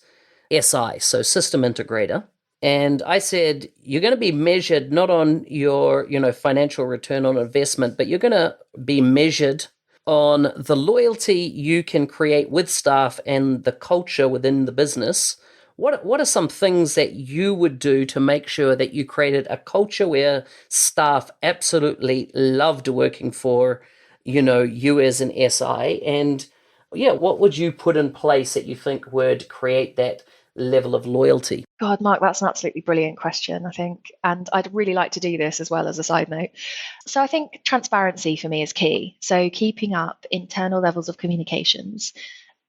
SI, so system integrator, and I said, you're going to be measured not on your, financial return on investment, but you're going to be measured on the loyalty you can create with staff and the culture within the business. What are some things that you would do to make sure that you created a culture where staff absolutely loved working for, you as an SI? And yeah, what would you put in place that you think would create that level of loyalty? God, Mark, that's an absolutely brilliant question, I think. And I'd really like to do this as well as a side note. So I think transparency for me is key. So keeping up internal levels of communications.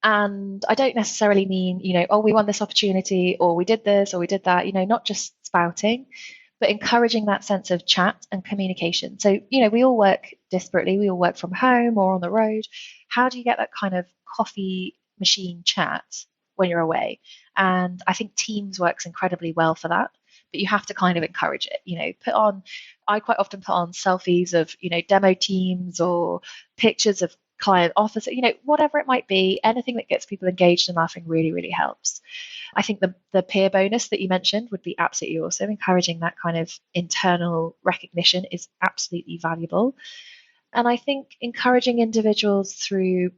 And I don't necessarily mean, oh, we won this opportunity, or we did this, or we did that, not just spouting, but encouraging that sense of chat and communication. So, we all work disparately. We all work from home or on the road. How do you get that kind of coffee machine chat when you're away? And I think Teams works incredibly well for that, but you have to kind of encourage it. I quite often put on selfies of, demo teams or pictures of client office, whatever it might be. Anything that gets people engaged and laughing really, really helps. I think the peer bonus that you mentioned would be absolutely awesome. Encouraging that kind of internal recognition is absolutely valuable. And I think encouraging individuals through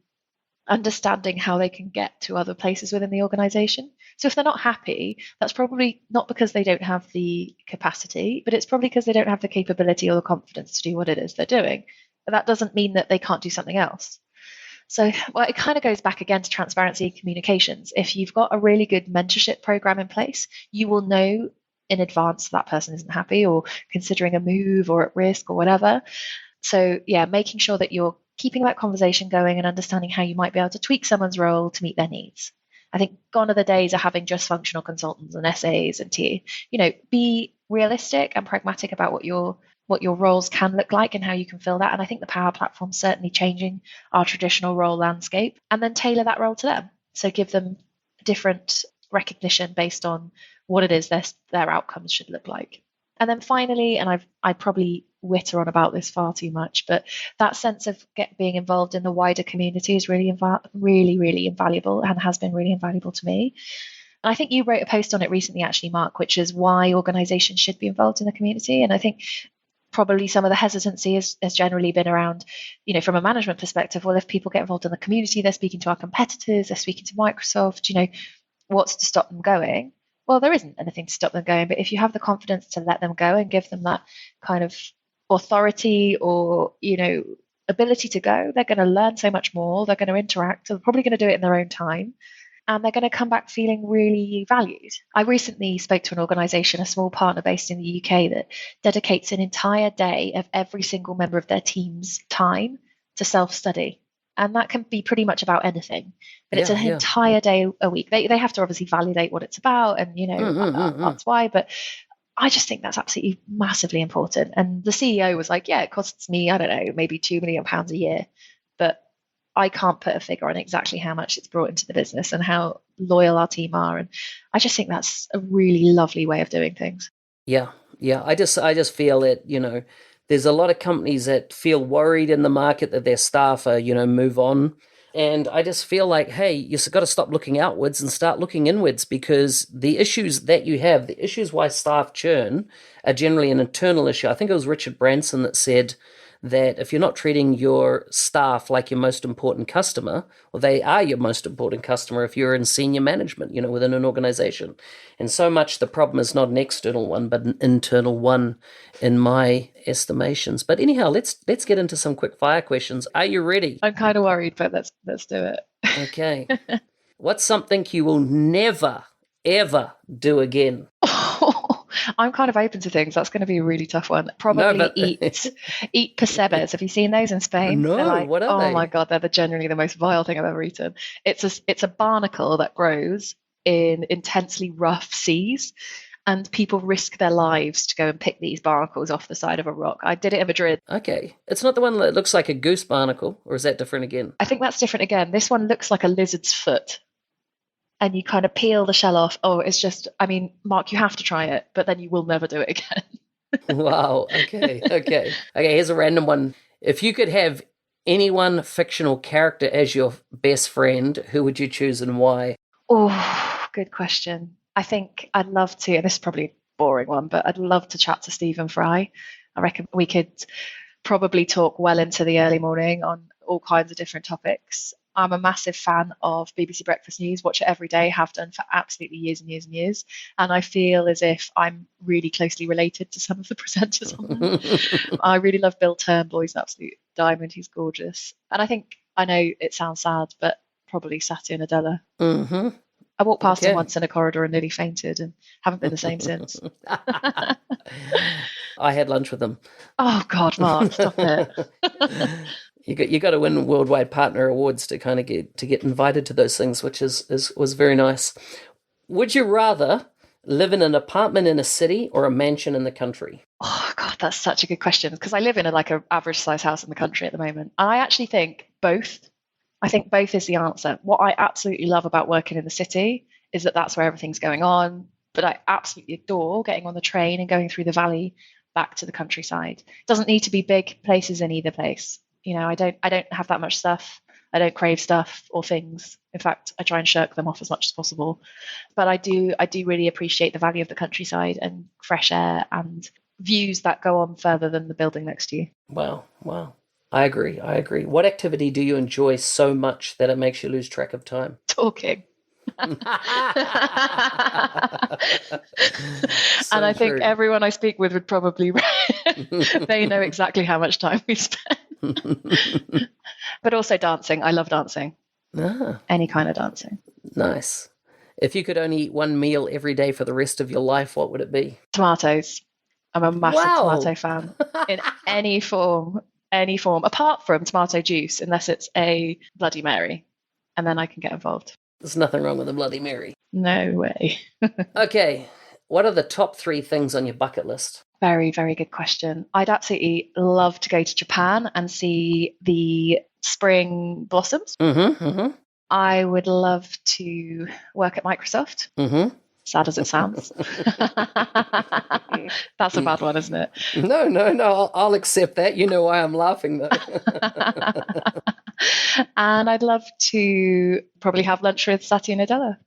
understanding how they can get to other places within the organization. So if they're not happy, that's probably not because they don't have the capacity, but it's probably because they don't have the capability or the confidence to do what it is they're doing. But that doesn't mean that they can't do something else. So, well, it kind of goes back again to transparency and communications. If you've got a really good mentorship program in place, you will know in advance that person isn't happy or considering a move or at risk or whatever. So, yeah, making sure that you're keeping that conversation going and understanding how you might be able to tweak someone's role to meet their needs. I think gone are the days of having just functional consultants and SAs and be realistic and pragmatic about what your roles can look like and how you can fill that. And I think the Power Platform's certainly changing our traditional role landscape, and then tailor that role to them. So give them different recognition based on what it is their outcomes should look like. And then finally, and I probably witter on about this far too much, but that sense of being involved in the wider community is really, really invaluable and has been really invaluable to me. And I think you wrote a post on it recently, actually, Mark, which is why organizations should be involved in the community. And I think probably some of the hesitancy has generally been around, from a management perspective, well, if people get involved in the community, they're speaking to our competitors, they're speaking to Microsoft, what's to stop them going? Well, there isn't anything to stop them going, but if you have the confidence to let them go and give them that kind of authority or, ability to go, they're going to learn so much more. They're going to interact. They're probably going to do it in their own time. And they're going to come back feeling really valued. I recently spoke to an organization, a small partner based in the UK, that dedicates an entire day of every single member of their team's time to self-study. And that can be pretty much about anything. But it's an Yeah. entire day a week. They have to obviously validate what it's about and, that's why. But I just think that's absolutely massively important. And the CEO was like, yeah, it costs me, I don't know, maybe £2 million a year. But I can't put a figure on exactly how much it's brought into the business and how loyal our team are. And I just think that's a really lovely way of doing things. Yeah. I just feel that, there's a lot of companies that feel worried in the market that their staff are, move on. And I just feel like, hey, you've got to stop looking outwards and start looking inwards, because the issues that you have, the issues why staff churn, are generally an internal issue. I think it was Richard Branson that said that if you're not treating your staff like your most important customer, well, they are your most important customer if you're in senior management, within an organization. And so much the problem is not an external one, but an internal one in my estimations. But anyhow, let's get into some quick fire questions. Are you ready? I'm kind of worried, but let's do it. Okay. What's something you will never, ever do again? I'm kind of open to things. That's going to be a really tough one. Probably eat pesebres. Have you seen those in Spain? No, what are they? Oh my God, they're generally the most vile thing I've ever eaten. It's a barnacle that grows in intensely rough seas, and people risk their lives to go and pick these barnacles off the side of a rock. I did it in Madrid. Okay. It's not the one that looks like a goose barnacle, or is that different again? I think that's different again. This one looks like a lizard's foot. And you kind of peel the shell off. Oh, it's just, Mark, you have to try it, but then you will never do it again. Wow. Okay, here's a random one. If you could have any one fictional character as your best friend, who would you choose and why? Oh, good question. I think I'd love to, and this is probably a boring one, but I'd love to chat to Stephen Fry. I reckon we could probably talk well into the early morning on all kinds of different topics. I'm a massive fan of BBC Breakfast News, watch it every day, have done for absolutely years and years and years. And I feel as if I'm really closely related to some of the presenters on there. I really love Bill Turnbull. He's an absolute diamond. He's gorgeous. And I know it sounds sad, but probably Satya Nadella. Mm-hmm. I walked past him once in a corridor and nearly fainted and haven't been the same since. I had lunch with him. Oh, God, Mark, stop it. You got to win worldwide partner awards to kind of get invited to those things, which was very nice. Would you rather live in an apartment in a city or a mansion in the country? Oh God, that's such a good question, because I live in a average size house in the country at the moment. And I actually think both. I think both is the answer. What I absolutely love about working in the city is that that's where everything's going on. But I absolutely adore getting on the train and going through the valley back to the countryside. It doesn't need to be big places in either place. I don't have that much stuff. I don't crave stuff or things. In fact, I try and shirk them off as much as possible. But I do really appreciate the value of the countryside and fresh air and views that go on further than the building next to you. Wow. I agree. What activity do you enjoy so much that it makes you lose track of time? Talking. And I think everyone I speak with would probably they know exactly how much time we spend. But also dancing. I love dancing. Any kind of dancing. Nice. If you could only eat one meal every day for the rest of your life, what would it be? Tomatoes. I'm a massive tomato fan in any form, apart from tomato juice, unless it's a Bloody Mary, and then I can get involved. There's nothing wrong with a Bloody Mary. No way. Okay. What are the top 3 things on your bucket list? Very, very good question. I'd absolutely love to go to Japan and see the spring blossoms. Mm-hmm. I would love to work at Microsoft. Mm-hmm. Sad as it sounds. That's a bad one, isn't it? No. I'll accept that. You know why I'm laughing, though. And I'd love to probably have lunch with Satya Nadella.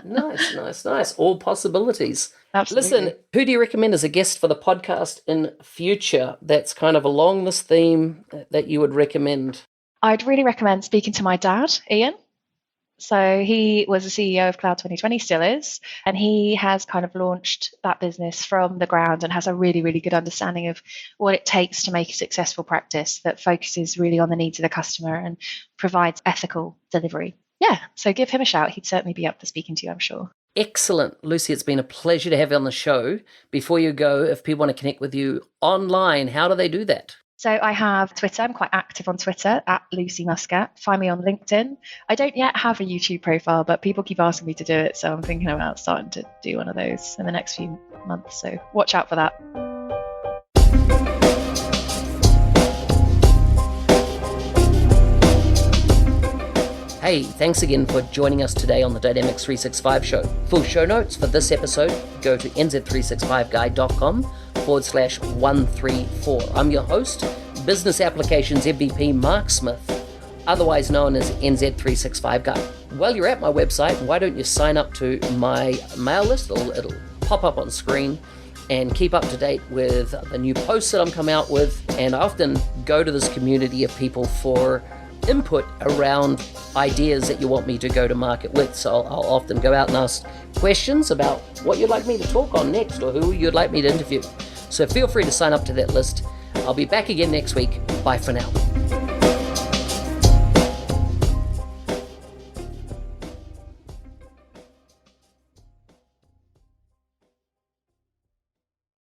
Nice. All possibilities. Absolutely. Listen, who do you recommend as a guest for the podcast in future that's kind of along this theme that you would recommend? I'd really recommend speaking to my dad, Ian. So he was the CEO of Cloud 2020, still is, and he has kind of launched that business from the ground and has a really, really good understanding of what it takes to make a successful practice that focuses really on the needs of the customer and provides ethical delivery. Yeah, so give him a shout. He'd certainly be up for speaking to you, I'm sure. Excellent. Lucy, it's been a pleasure to have you on the show. Before you go, if people want to connect with you online, how do they do that? So I have Twitter. I'm quite active on Twitter at Lucy Muscat. Find me on LinkedIn. I don't yet have a YouTube profile, but people keep asking me to do it. So I'm thinking about starting to do one of those in the next few months. So watch out for that. Hey, thanks again for joining us today on the Dynamics 365 show. Full show notes for this episode, go to nz365guide.com/134. I'm your host, Business Applications MVP Mark Smith, otherwise known as NZ365 Guide. While you're at my website, why don't you sign up to my mail list? It'll pop up on screen, and keep up to date with the new posts that I'm coming out with. And I often go to this community of people for input around ideas that you want me to go to market with. So I'll often go out and ask questions about what you'd like me to talk on next or who you'd like me to interview. So feel free to sign up to that list. I'll be back again next week. Bye for now.